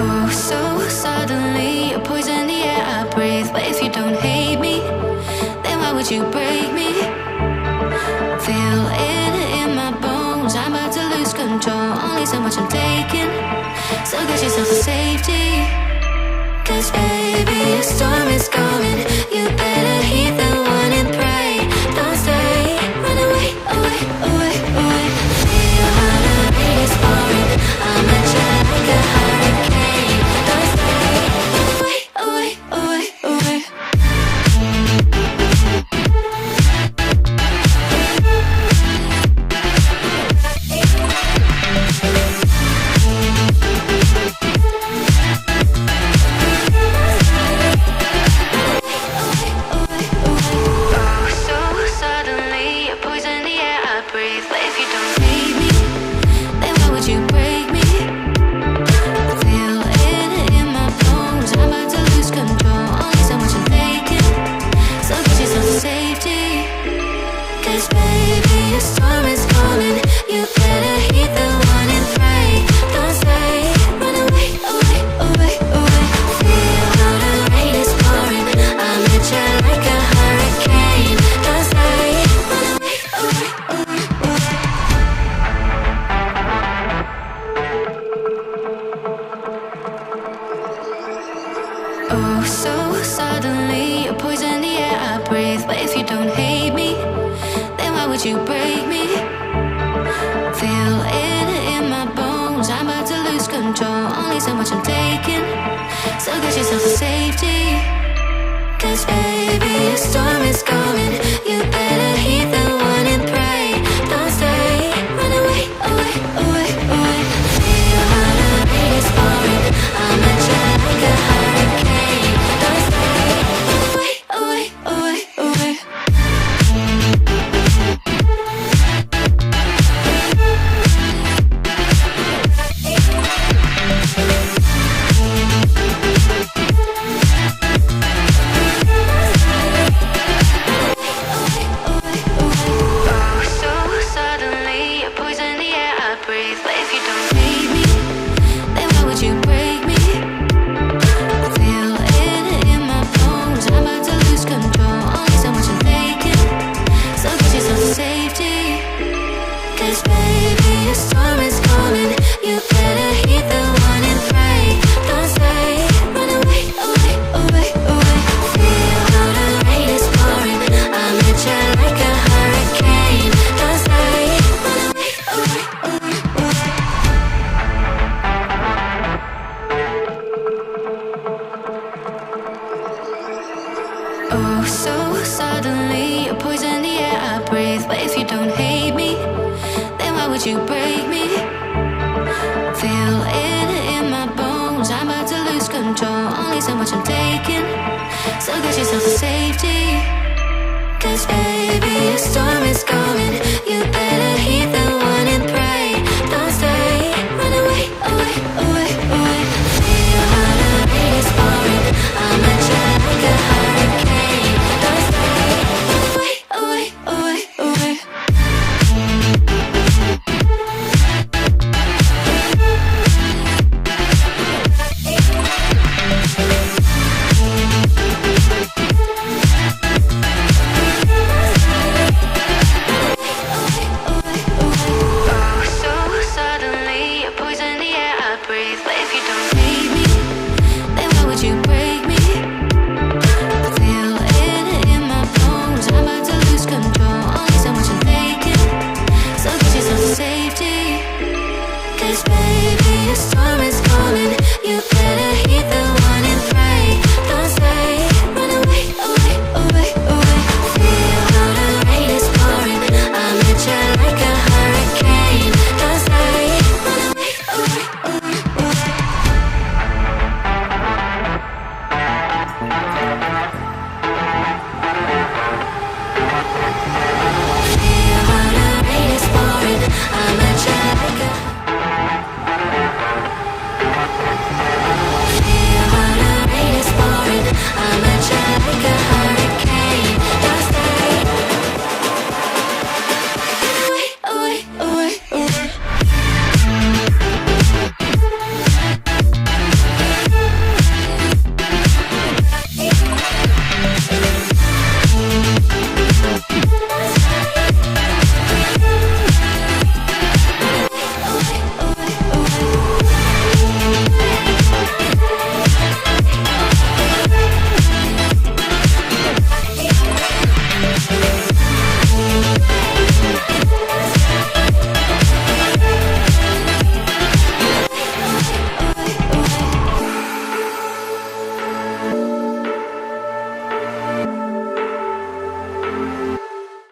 Oh, so suddenly you poison the air I breathe. But if you don't hate me, then why would you break me? Feel it in my bones, I'm about to lose control. Only so much I'm taking, so get yourself a safety. 'Cause baby, a storm is coming. You better heed the warning, pray. Don't stay, run away, away, away, away. Feel how the rain is pouring. I'm at you like a hurricane. Don't stay, away, away, away, away. Oh, so suddenly you poison the air I breathe. But if you don't hate me, then why would you break me? Feel it in my bones, I'm about to lose control. Only so much I'm taking, so get yourself a safety. 'Cause baby, a storm is coming. You better heed the warning, pray. Don't stay, run away, away, away, away. Feel how the rain is pouring. I'm at you like a hurricane. Don't stay, away, away, away, away. But if you don't hate me, then why would you break me? Feel it in my bones, I'm about to lose control. Only so much I'm taking, so get yourself a safety. 'Cause baby, a storm is coming. You better heed the warning, pray. Don't stay, run away, away, away, away. Feel how the rain is pouring. I'm at you like a hurricane. Don't stay, run away, away, away. Oh, so suddenly you poison the air I breathe. But if you don't hate me, then why would you break me? Feel it in my bones, I'm about to lose control. Only so much I'm taking, so get yourself a safety. 'Cause baby, a storm is coming.